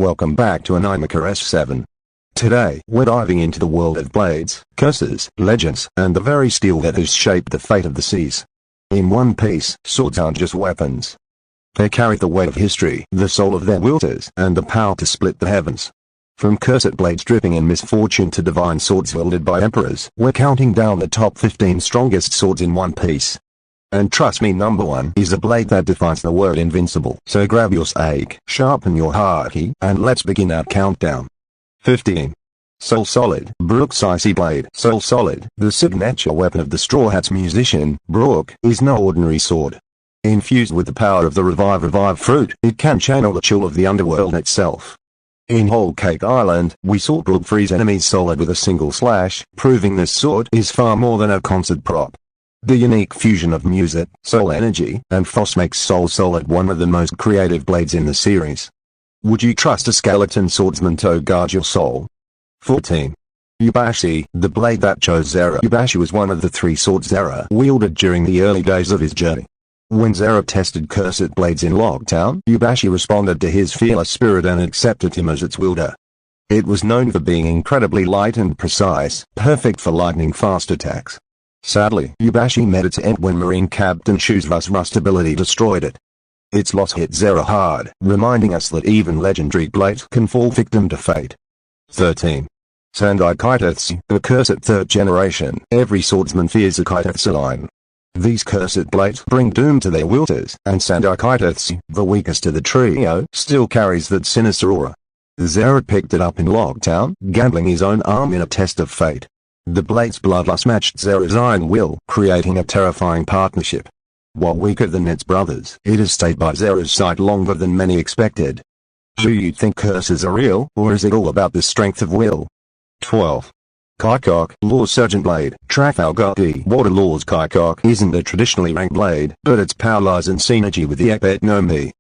welcome back to Animaker S7. Today, we're diving into the world of blades, curses, legends, and the very steel that has shaped the fate of the seas. In One Piece, swords aren't just weapons. They carry the weight of history, the soul of their wielders, and the power to split the heavens. From cursed blades dripping in misfortune to divine swords wielded by emperors, we're counting down the top 15 strongest swords in One Piece. And trust me, number 1 is a blade that defines the word invincible. So grab your stake, sharpen your Haki, and let's begin our countdown. 15. Soul Solid, Brook's Icy Blade. Soul Solid, the signature weapon of the Straw Hats musician, Brook, is no ordinary sword. Infused with the power of the Revive fruit, it can channel the chill of the underworld itself. In Whole Cake Island, we saw Brook freeze enemies solid with a single slash, proving this sword is far more than a concert prop. The unique fusion of music, soul energy, and force makes Soul Solid one of the most creative blades in the series. Would you trust a skeleton swordsman to guard your soul? 14. Yubashiri, the blade that chose Zero. Yubashiri was one of the 3 swords Zero wielded during the early days of his journey. When Zero tested cursed blades in Lockdown, Yubashiri responded to his fearless spirit and accepted him as its wielder. It was known for being incredibly light and precise, perfect for lightning-fast attacks. Sadly, Yubashiri met its end when Marine Captain Shusui's rust ability destroyed it. Its loss hit Zero hard, reminding us that even legendary blades can fall victim to fate. 13. Sandai Kitetsu, the cursed 3rd generation. Every swordsman fears a Kitetsu line. These cursed blades bring doom to their wielders, and Sandai Kitetsu, the weakest of the trio, still carries that sinister aura. Zero picked it up in Lockdown, gambling his own arm in a test of fate. The blade's bloodlust matched Zero's iron will, creating a terrifying partnership. While weaker than its brothers, it has stayed by Zero's side longer than many expected. Do you think curses are real, or is it all about the strength of will? 12. Kaikok, Law's Sergeant Blade. Trafalgar Water Law's Kaikok isn't a traditionally ranked blade, but its power lies in synergy with the Epet no Mi.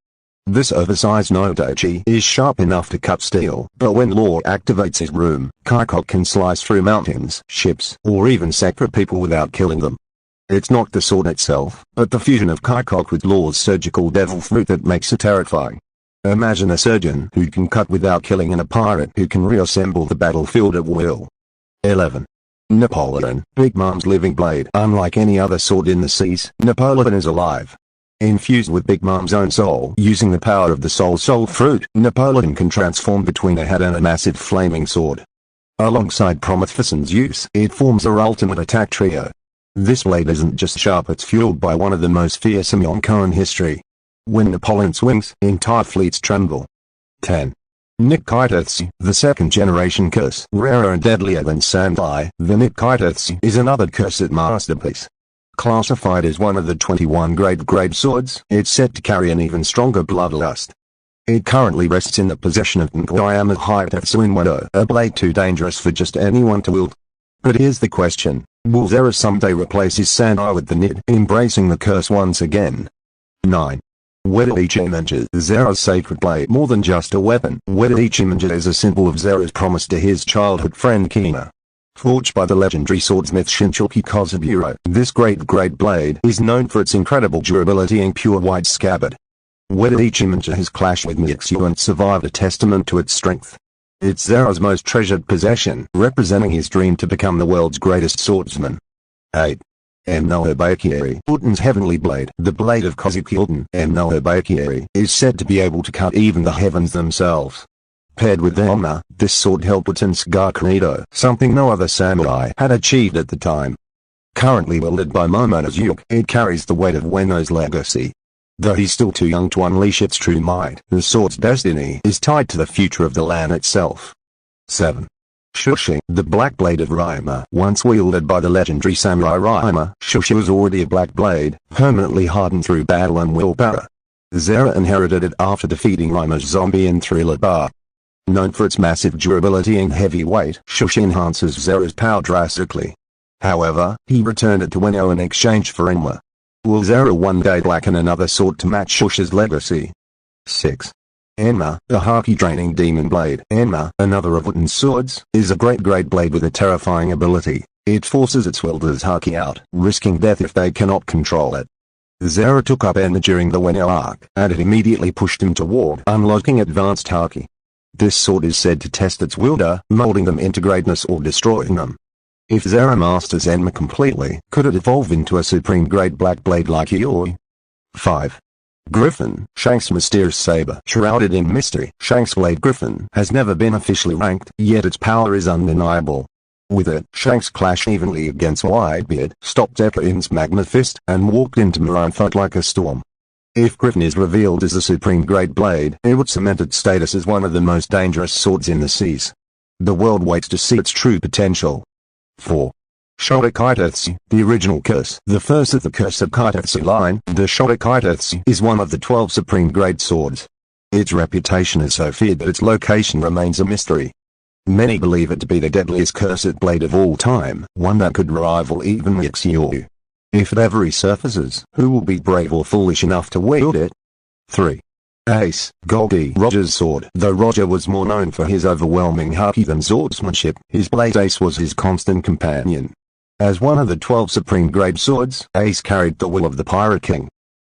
This oversized Nodochi is sharp enough to cut steel, but when Law activates his room, Kaikok can slice through mountains, ships, or even separate people without killing them. It's not the sword itself, but the fusion of Kaikok with Law's surgical devil fruit that makes it terrifying. Imagine a surgeon who can cut without killing and a pirate who can reassemble the battlefield at will. 11. Napoleon, Big Mom's living blade. Unlike any other sword in the seas, Napoleon is alive. Infused with Big Mom's own soul, using the power of the soul fruit, Napoleon can transform between a head and a massive flaming sword. Alongside Prometheus's use, it forms our ultimate attack trio. This blade isn't just sharp, it's fueled by one of the most fearsome Yonko in history. When Napoleon swings, entire fleets tremble. 10. Nick Kitetsu, the 2nd generation curse. Rarer and deadlier than Sandai, the Nick Kitetsu is another cursed masterpiece. Classified as one of the 21 grade swords, it's set to carry an even stronger bloodlust. It currently rests in the possession of Nkoyama Hitetsu in Wano, a blade too dangerous for just anyone to wield. But here's the question, will Zero someday replace his Sandai with the Nid, embracing the curse once again? 9. Wado Ichimonji, Zero's sacred blade. More than just a weapon, Wado Ichimonji is a symbol of Zero's promise to his childhood friend Kuina. Forged by the legendary swordsmith Shinjuku Kozaburo, this great blade is known for its incredible durability and pure white scabbard. Wado Ichimonji has clashed with Mixu and survived, a testament to its strength. It's Zero's most treasured possession, representing his dream to become the world's greatest swordsman. 8. Enma Habakiri, Oden's heavenly blade. The blade of Kozuki Oden, Enma Habakiri, is said to be able to cut even the heavens themselves. Paired with Enma, this sword held Oden's Gakuido, something no other samurai had achieved at the time. Currently wielded by Momonosuke, it carries the weight of Wano's legacy. Though he's still too young to unleash its true might, the sword's destiny is tied to the future of the land itself. 7. Shusui, the black blade of Ryoma. Once wielded by the legendary samurai Ryoma, Shusui was already a black blade, permanently hardened through battle and willpower. Zero inherited it after defeating Ryoma's zombie in Thriller Bar. Known for its massive durability and heavy weight, Shusui enhances Zero's power drastically. However, he returned it to Wano in exchange for Enma. Will Zero one day blacken another sword to match Shusui's legacy? 6. Enma, the Haki draining demon blade. Enma, another of Oden's swords, is a great blade with a terrifying ability. It forces its wielders Haki out, risking death if they cannot control it. Zero took up Enma during the Wano arc, and it immediately pushed him toward unlocking advanced Haki. This sword is said to test its wielder, molding them into greatness or destroying them. If Zero masters Enma completely, could it evolve into a supreme great black blade like Yoi? 5. Griffin, Shanks' mysterious saber. Shrouded in mystery, Shanks' blade Griffin has never been officially ranked, yet its power is undeniable. With it, Shanks clashed evenly against Whitebeard, stopped Epin's Magma Fist, and walked into Marineford like a storm. If Griffin is revealed as the supreme great blade, it would cement its status as one of the most dangerous swords in the seas. The world waits to see its true potential. 4. Sandai Kitetsu, the original curse. The first of the Curse of Kitetsu line, the Sandai Kitetsu is one of the 12 supreme great swords. Its reputation is so feared that its location remains a mystery. Many believe it to be the deadliest cursed blade of all time, one that could rival even Yukio. If it ever resurfaces, who will be brave or foolish enough to wield it? 3. Ace, Goldie Roger's sword. Though Roger was more known for his overwhelming Haki than swordsmanship, his blade Ace was his constant companion. As one of the 12 supreme great swords, Ace carried the will of the Pirate King.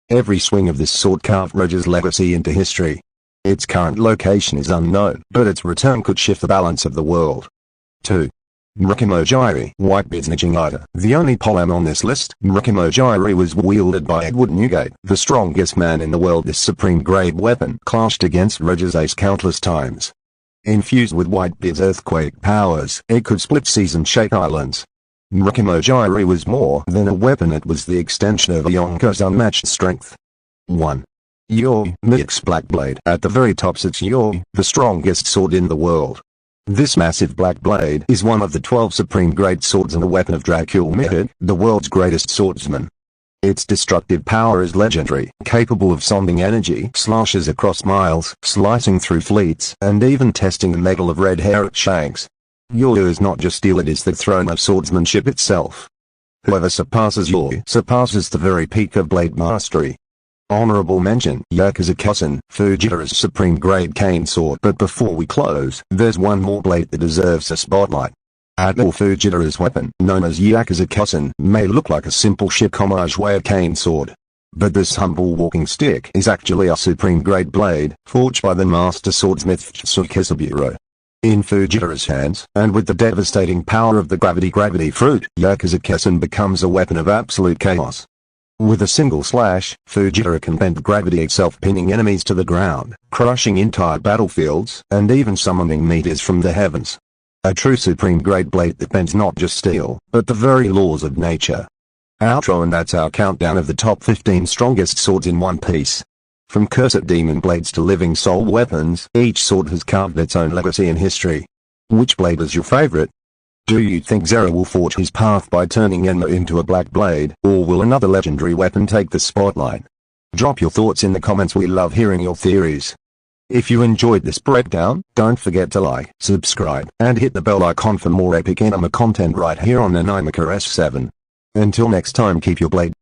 Every swing of this sword carved Roger's legacy into history. Its current location is unknown, but its return could shift the balance of the world. 2. Nrikimojiri, Whitebeard's Nijingata. The only poem on this list, Nrikimojiri was wielded by Edward Newgate, the strongest man in the world. This supreme grade weapon clashed against Roger's Ace countless times. Infused with Whitebeard's earthquake powers, it could split seas and shake islands. Nrikimojiri was more than a weapon, it was the extension of Yonko's unmatched strength. 1. Yoi, Mix Black Blade. At the very top sits Yoi, the strongest sword in the world. This massive black blade is one of the 12 supreme great swords and a weapon of tragically, the world's greatest swordsman. Its destructive power is legendary, capable of sending energy slashes across miles, slicing through fleets, and even testing the metal of red hair at Shanks. Yoi is not just steel, it is the throne of swordsmanship itself. Whoever surpasses Yoi surpasses the very peak of blade mastery. Honorable mention, Yakuza-Kosen, Fujita's supreme grade cane sword. But before we close, there's one more blade that deserves a spotlight. Admiral Fujita's weapon, known as Yakuza-Kosen, may look like a simple shikomaji weight cane sword. But this humble walking stick is actually a supreme grade blade, forged by the master swordsmith Shusui Kisaburo. In Fujita's hands, and with the devastating power of the gravity fruit, Yakuza-Kosen becomes a weapon of absolute chaos. With a single slash, Fujita can bend gravity itself, pinning enemies to the ground, crushing entire battlefields, and even summoning meteors from the heavens. A true supreme grade blade that bends not just steel, but the very laws of nature. Outro, and that's our countdown of the top 15 strongest swords in One Piece. From cursed demon blades to living soul weapons, each sword has carved its own legacy in history. Which blade is your favorite? Do you think Zero will forge his path by turning Enma into a black blade, or will another legendary weapon take the spotlight? Drop your thoughts in the comments, we love hearing your theories. If you enjoyed this breakdown, don't forget to like, subscribe, and hit the bell icon for more epic anime content right here on Animaker S7. Until next time, keep your blade